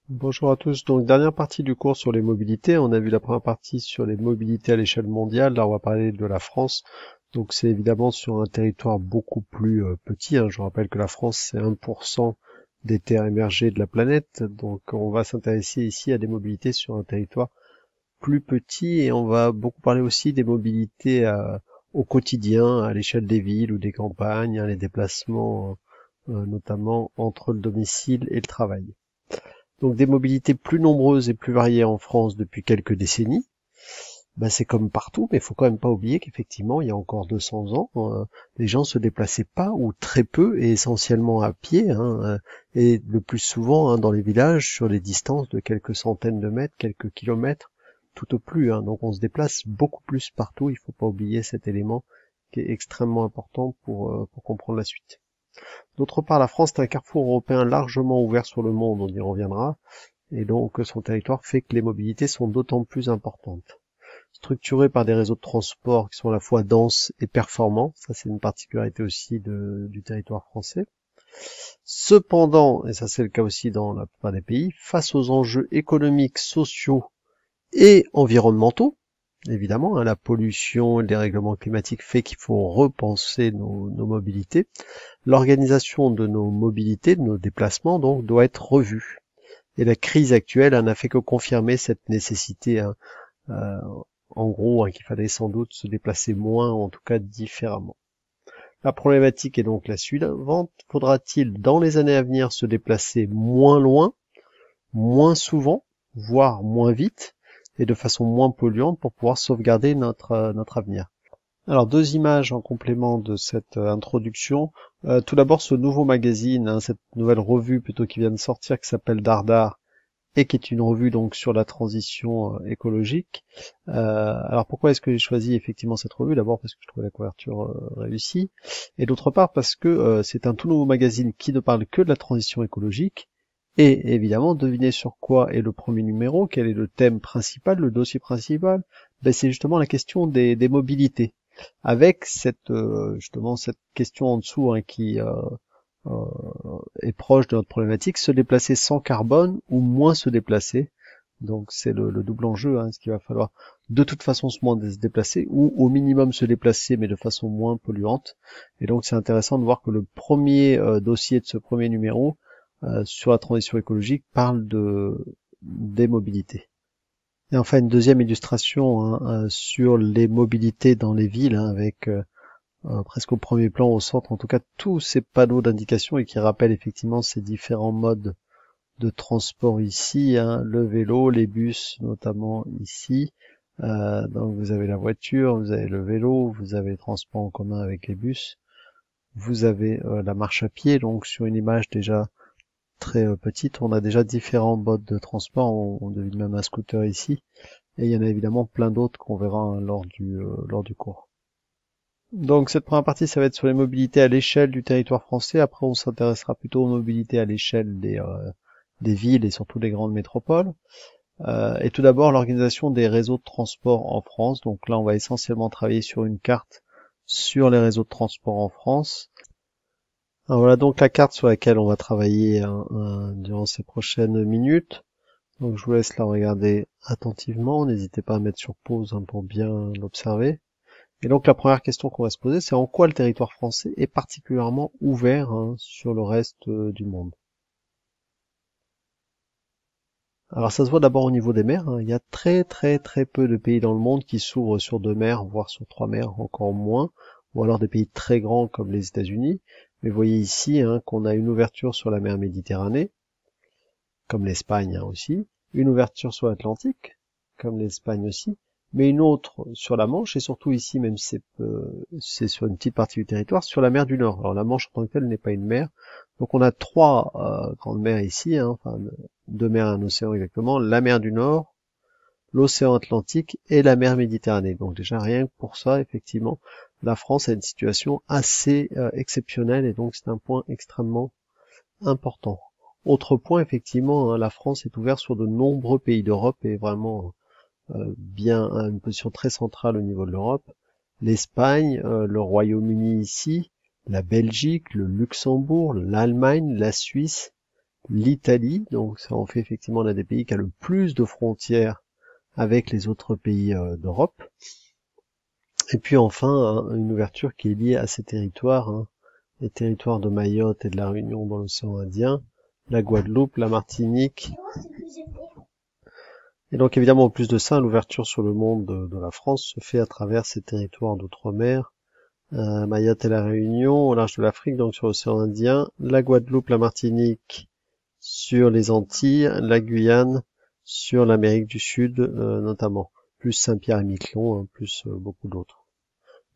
Bonjour à tous. Donc, dernière partie du cours sur les mobilités. On a vu la première partie sur les mobilités à l'échelle mondiale. Là, on va parler de la France. Donc, c'est évidemment sur un territoire beaucoup plus petit, hein. Je rappelle que la France, c'est 1% des terres émergées de la planète. Donc, on va s'intéresser ici à des mobilités sur un territoire plus petit et on va beaucoup parler aussi des mobilités au quotidien, à l'échelle des villes ou des campagnes, hein, les déplacements, notamment entre le domicile et le travail. Donc des mobilités plus nombreuses et plus variées en France depuis quelques décennies. Ben, c'est comme partout, mais il faut quand même pas oublier qu'effectivement, il y a encore 200 ans, les gens se déplaçaient pas ou très peu et essentiellement à pied, hein, et le plus souvent dans les villages sur des distances de quelques centaines de mètres, quelques kilomètres, tout au plus, hein. Donc on se déplace beaucoup plus partout. Il faut pas oublier cet élément qui est extrêmement important pour comprendre la suite. D'autre part, la France est un carrefour européen largement ouvert sur le monde, on y reviendra, et donc son territoire fait que les mobilités sont d'autant plus importantes. Structurées par des réseaux de transport qui sont à la fois denses et performants, ça c'est une particularité aussi du territoire français. Cependant, et ça c'est le cas aussi dans la plupart des pays, face aux enjeux économiques, sociaux et environnementaux, évidemment, la pollution et le dérèglement climatique fait qu'il faut repenser nos mobilités. L'organisation de nos mobilités, de nos déplacements, donc, doit être revue. Et la crise actuelle n'a fait que confirmer cette nécessité, euh, en gros, qu'il fallait sans doute se déplacer moins, en tout cas différemment. La problématique est donc la suivante. Faudra-t-il, dans les années à venir, se déplacer moins loin, moins souvent, voire moins vite, et de façon moins polluante pour pouvoir sauvegarder notre avenir? Alors, deux images en complément de cette introduction. Tout d'abord, ce nouveau magazine, hein, cette nouvelle revue plutôt qui vient de sortir, qui s'appelle Dardar, et qui est une revue donc sur la transition écologique. Alors pourquoi est-ce que j'ai choisi effectivement cette revue? D'abord parce que je trouvais la couverture réussie, et d'autre part parce que c'est un tout nouveau magazine qui ne parle que de la transition écologique. Et évidemment, devinez sur quoi est le premier numéro, quel est le thème principal, le dossier principal? Ben, c'est justement la question des mobilités, avec justement cette question en dessous qui est proche de notre problématique, se déplacer sans carbone ou moins se déplacer. Donc c'est le double enjeu, ce qu'il va falloir de toute façon se moins se déplacer ou au minimum se déplacer mais de façon moins polluante. Et donc c'est intéressant de voir que le premier dossier de ce premier numéro sur la transition écologique parle des mobilités. Et enfin une deuxième illustration sur les mobilités dans les villes avec presque au premier plan, au centre, en tout cas, tous ces panneaux d'indication et qui rappellent effectivement ces différents modes de transport ici, le vélo, les bus notamment ici. Donc vous avez la voiture, vous avez le vélo, vous avez les transports en commun avec les bus, vous avez la marche à pied. Donc sur une image déjà très petite, on a déjà différents modes de transport. On devine même un scooter ici, et il y en a évidemment plein d'autres qu'on verra lors du cours. Donc cette première partie, ça va être sur les mobilités à l'échelle du territoire français. Après, on s'intéressera plutôt aux mobilités à l'échelle des villes et surtout des grandes métropoles. Et tout d'abord, l'organisation des réseaux de transport en France. Donc là, on va essentiellement travailler sur une carte sur les réseaux de transport en France. Alors voilà donc la carte sur laquelle on va travailler durant ces prochaines minutes. Donc je vous laisse la regarder attentivement. N'hésitez pas à mettre sur pause pour bien l'observer. Et donc la première question qu'on va se poser, c'est en quoi le territoire français est particulièrement ouvert sur le reste du monde. Alors ça se voit d'abord au niveau des mers. Il y a très très très peu de pays dans le monde qui s'ouvrent sur deux mers, voire sur trois mers, encore moins, ou alors des pays très grands comme les États-Unis. Mais vous voyez ici qu'on a une ouverture sur la mer Méditerranée, comme l'Espagne aussi, une ouverture sur l'Atlantique, comme l'Espagne aussi, mais une autre sur la Manche, et surtout ici, même si c'est sur une petite partie du territoire, sur la mer du Nord. Alors la Manche en tant que telle n'est pas une mer, donc on a trois grandes mers ici, enfin deux mers et un océan exactement, la mer du Nord, l'océan Atlantique et la mer Méditerranée. Donc déjà rien que pour ça, effectivement, la France a une situation assez exceptionnelle, et donc c'est un point extrêmement important. Autre point, effectivement, la France est ouverte sur de nombreux pays d'Europe et vraiment bien à une position très centrale au niveau de l'Europe. L'Espagne, le Royaume-Uni ici, la Belgique, le Luxembourg, l'Allemagne, la Suisse, l'Italie, donc ça en fait effectivement l'un des pays qui a le plus de frontières avec les autres pays d'Europe. Et puis enfin, une ouverture qui est liée à ces territoires, hein, les territoires de Mayotte et de la Réunion dans l'océan Indien, la Guadeloupe, la Martinique. Et donc évidemment, en plus de ça, l'ouverture sur le monde de la France se fait à travers ces territoires d'outre-mer, Mayotte et la Réunion, au large de l'Afrique, donc sur l'océan Indien, la Guadeloupe, la Martinique, sur les Antilles, la Guyane, sur l'Amérique du Sud notamment, plus Saint-Pierre et Miquelon, hein, plus beaucoup d'autres.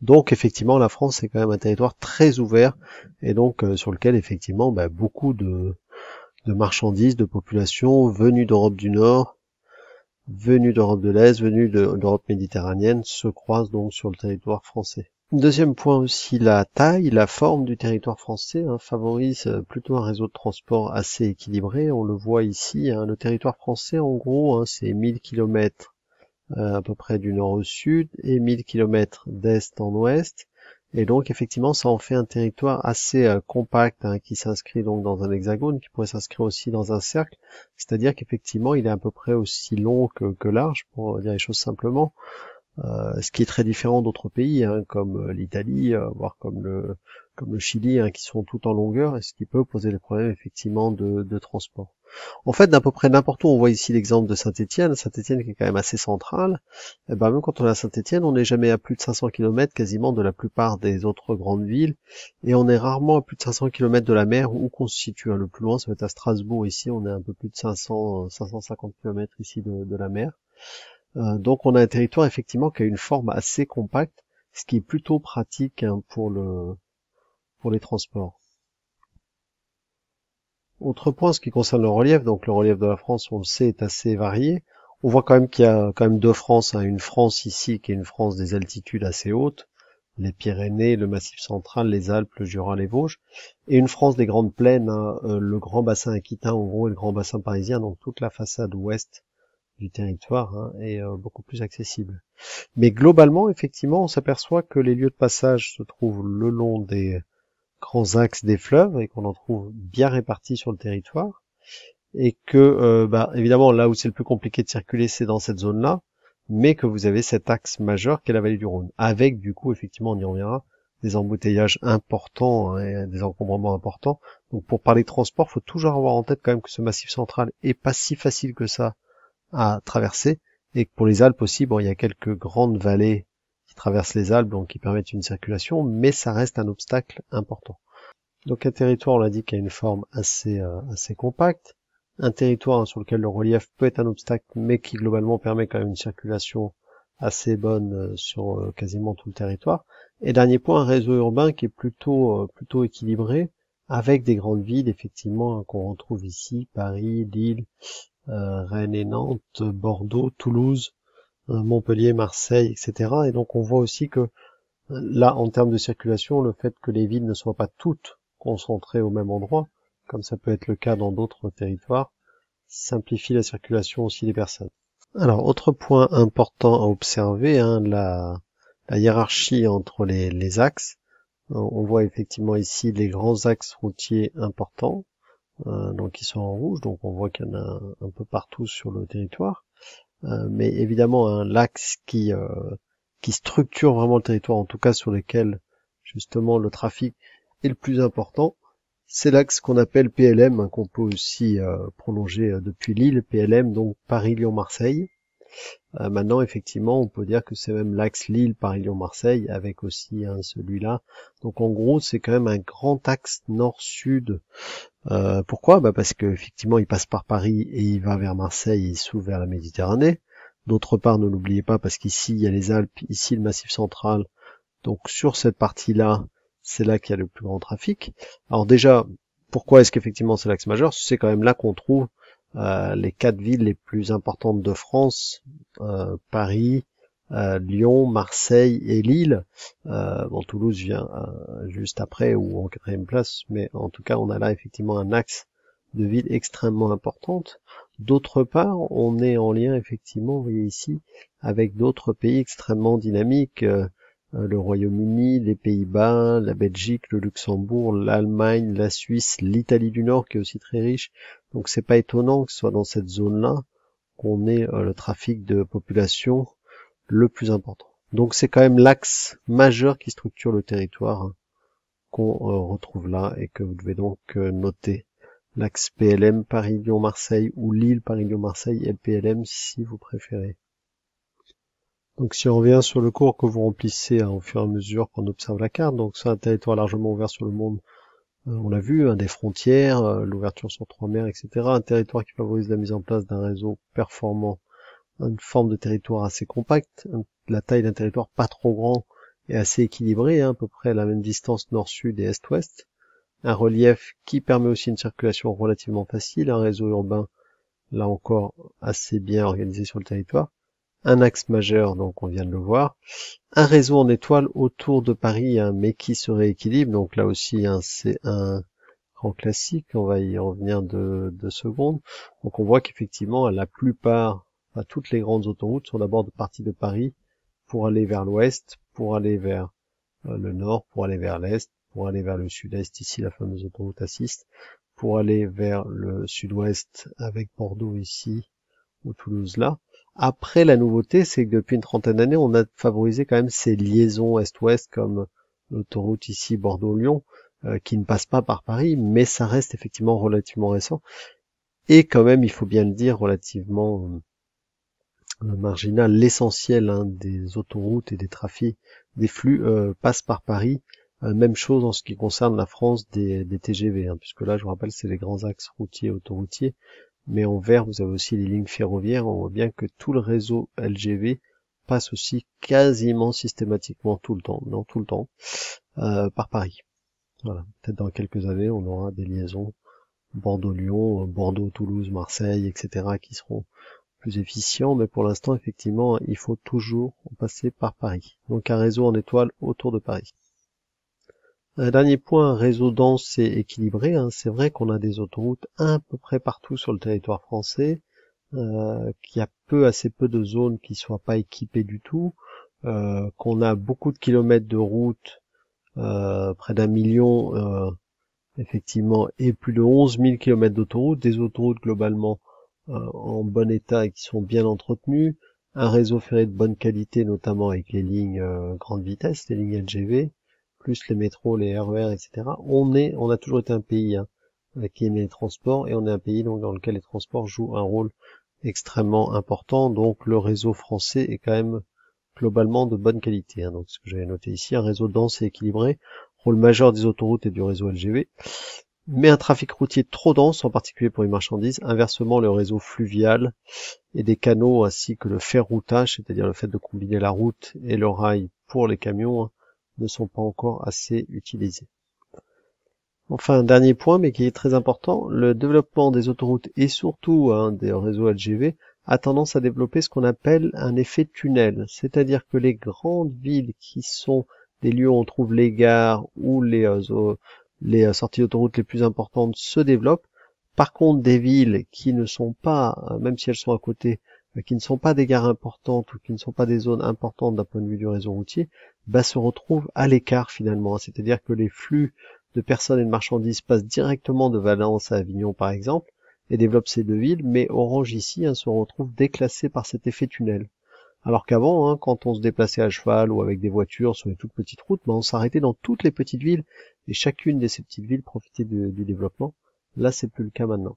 Donc effectivement, la France est quand même un territoire très ouvert et donc sur lequel effectivement beaucoup de marchandises, de populations venues d'Europe du Nord, venues d'Europe de l'Est, venues d'Europe méditerranéenne se croisent donc sur le territoire français. Deuxième point aussi, la taille, la forme du territoire français favorise plutôt un réseau de transport assez équilibré. On le voit ici, le territoire français en gros c'est 1000 km à peu près du nord au sud et 1000 km d'est en ouest. Et donc effectivement ça en fait un territoire assez compact qui s'inscrit donc dans un hexagone, qui pourrait s'inscrire aussi dans un cercle, c'est-à-dire qu'effectivement il est à peu près aussi long que large, pour dire les choses simplement, ce qui est très différent d'autres pays comme l'Italie, voire comme le Chili, qui sont tout en longueur, et ce qui peut poser des problèmes effectivement de transport. En fait, d'à peu près n'importe où, on voit ici l'exemple de Saint-Étienne qui est quand même assez centrale, et même quand on est à Saint-Étienne, on n'est jamais à plus de 500 km quasiment de la plupart des autres grandes villes, et on est rarement à plus de 500 km de la mer où qu'on se situe. Le plus loin, ça va être à Strasbourg, ici, on est un peu plus de 550 km ici de la mer. Donc on a un territoire effectivement qui a une forme assez compacte, ce qui est plutôt pratique pour les transports. Autre point, ce qui concerne le relief, donc le relief de la France, on le sait, est assez varié. On voit quand même qu'il y a quand même deux France, une France ici qui est une France des altitudes assez hautes, les Pyrénées, le Massif central, les Alpes, le Jura, les Vosges, et une France des grandes plaines, le grand bassin aquitain en gros et le grand bassin parisien, donc toute la façade ouest du territoire est beaucoup plus accessible. Mais globalement, effectivement, on s'aperçoit que les lieux de passage se trouvent le long des grands axes des fleuves et qu'on en trouve bien répartis sur le territoire, et que évidemment là où c'est le plus compliqué de circuler, c'est dans cette zone-là, mais que vous avez cet axe majeur qui est la vallée du Rhône, avec du coup effectivement, on y reviendra, des embouteillages importants et des encombrements importants. Donc pour parler de transport, faut toujours avoir en tête quand même que ce massif central est pas si facile que ça à traverser, et que pour les Alpes aussi, il y a quelques grandes vallées qui traversent les Alpes, donc qui permettent une circulation, mais ça reste un obstacle important. Donc un territoire, on l'a dit, qui a une forme assez compacte, un territoire sur lequel le relief peut être un obstacle, mais qui globalement permet quand même une circulation assez bonne sur quasiment tout le territoire. Et dernier point, un réseau urbain qui est plutôt équilibré, avec des grandes villes, effectivement, qu'on retrouve ici, Paris, Lille, Rennes et Nantes, Bordeaux, Toulouse, Montpellier, Marseille, etc. Et donc on voit aussi que là, en termes de circulation, le fait que les villes ne soient pas toutes concentrées au même endroit, comme ça peut être le cas dans d'autres territoires, simplifie la circulation aussi des personnes. Alors, autre point important à observer, la hiérarchie entre les axes. On voit effectivement ici les grands axes routiers importants, donc qui sont en rouge, donc on voit qu'il y en a un peu partout sur le territoire, mais évidemment l'axe qui structure vraiment le territoire, en tout cas sur lequel justement le trafic est le plus important, c'est l'axe qu'on appelle PLM, qu'on peut aussi prolonger depuis Lille, PLM, donc Paris-Lyon-Marseille. Maintenant, effectivement, on peut dire que c'est même l'axe Lille, Paris-Lyon-Marseille, avec aussi celui-là. Donc en gros, c'est quand même un grand axe nord-sud. Pourquoi ? Parce que effectivement, il passe par Paris et il va vers Marseille, et il s'ouvre vers la Méditerranée. D'autre part, ne l'oubliez pas, parce qu'ici, il y a les Alpes, ici, le Massif central. Donc sur cette partie-là, c'est là qu'il y a le plus grand trafic. Alors déjà, pourquoi est-ce qu'effectivement c'est l'axe majeur ? C'est quand même là qu'on trouve les 4 villes les plus importantes de France, Paris, Lyon, Marseille et Lille. Toulouse vient juste après ou en 4e place, mais en tout cas on a là effectivement un axe de villes extrêmement importantes. D'autre part, on est en lien effectivement, vous voyez ici, avec d'autres pays extrêmement dynamiques, le Royaume-Uni, les Pays-Bas, la Belgique, le Luxembourg, l'Allemagne, la Suisse, l'Italie du Nord qui est aussi très riche. Donc c'est pas étonnant que ce soit dans cette zone-là qu'on ait le trafic de population le plus important. Donc c'est quand même l'axe majeur qui structure le territoire, hein, qu'on retrouve là et que vous devez donc noter. L'axe PLM Paris-Lyon-Marseille ou Lille Paris-Lyon-Marseille LPLM si vous préférez. Donc si on revient sur le cours que vous remplissez au fur et à mesure qu'on observe la carte, donc c'est un territoire largement ouvert sur le monde, on l'a vu, hein, des frontières, l'ouverture sur 3 mers, etc. Un territoire qui favorise la mise en place d'un réseau performant, une forme de territoire assez compacte, la taille d'un territoire pas trop grand et assez équilibré, hein, à peu près à la même distance nord-sud et est-ouest, un relief qui permet aussi une circulation relativement facile, un réseau urbain, là encore, assez bien organisé sur le territoire, un axe majeur, donc on vient de le voir, un réseau en étoile autour de Paris, hein, mais qui se rééquilibre, donc là aussi hein, c'est un grand classique, on va y revenir de 2 secondes. Donc on voit qu'effectivement la plupart, enfin, toutes les grandes autoroutes sont d'abord de partie de Paris pour aller vers l'ouest, pour aller vers le nord, pour aller vers l'est, pour aller vers le sud-est, ici la fameuse autoroute A6, pour aller vers le sud-ouest avec Bordeaux ici, ou Toulouse là. Après, la nouveauté, c'est que depuis une trentaine d'années, on a favorisé quand même ces liaisons est-ouest, comme l'autoroute ici Bordeaux-Lyon, qui ne passe pas par Paris, mais ça reste effectivement relativement récent. Et quand même, il faut bien le dire, relativement marginal. L'essentiel hein, des autoroutes et des trafics, des flux, passe par Paris. Même chose en ce qui concerne la France des TGV, hein, puisque là, je vous rappelle, c'est les grands axes routiers et autoroutiers. Mais en vert, vous avez aussi les lignes ferroviaires. On voit bien que tout le réseau LGV passe aussi quasiment systématiquement tout le temps, par Paris. Voilà. Peut-être dans quelques années, on aura des liaisons Bordeaux-Lyon, Bordeaux-Toulouse, Marseille, etc. qui seront plus efficients. Mais pour l'instant, effectivement, il faut toujours passer par Paris. Donc un réseau en étoile autour de Paris. Un dernier point, réseau dense et équilibré. Hein. C'est vrai qu'on a des autoroutes à peu près partout sur le territoire français, qu'il y a assez peu de zones qui soient pas équipées du tout, qu'on a beaucoup de kilomètres de routes, près d'1 million, effectivement, et plus de 11 000 kilomètres d'autoroutes, des autoroutes globalement en bon état et qui sont bien entretenues, un réseau ferré de bonne qualité, notamment avec les lignes grande vitesse, les lignes LGV, plus les métros, les RER, etc. On a toujours été un pays hein, qui aimait les transports, et on est un pays donc dans lequel les transports jouent un rôle extrêmement important. Donc le réseau français est quand même globalement de bonne qualité. Hein. Donc ce que j'avais noté ici, un réseau dense et équilibré, rôle majeur des autoroutes et du réseau LGV, mais un trafic routier trop dense, en particulier pour les marchandises. Inversement, le réseau fluvial et des canaux ainsi que le ferroutage, c'est-à-dire le fait de combiner la route et le rail pour les camions, hein, ne sont pas encore assez utilisés. Enfin, un dernier point, mais qui est très important, le développement des autoroutes et surtout hein, des réseaux LGV a tendance à développer ce qu'on appelle un effet tunnel, c'est-à-dire que les grandes villes qui sont des lieux où on trouve les gares ou les sorties d'autoroute les plus importantes se développent. Par contre, des villes qui ne sont pas, même si elles sont à côté, qui ne sont pas des gares importantes ou qui ne sont pas des zones importantes d'un point de vue du réseau routier, se retrouvent à l'écart finalement. C'est-à-dire que les flux de personnes et de marchandises passent directement de Valence à Avignon par exemple, et développent ces deux villes, mais Orange ici se retrouve déclassé par cet effet tunnel. Alors qu'avant, quand on se déplaçait à cheval ou avec des voitures sur les toutes petites routes, on s'arrêtait dans toutes les petites villes, et chacune de ces petites villes profitait du développement. Là, c'est plus le cas maintenant.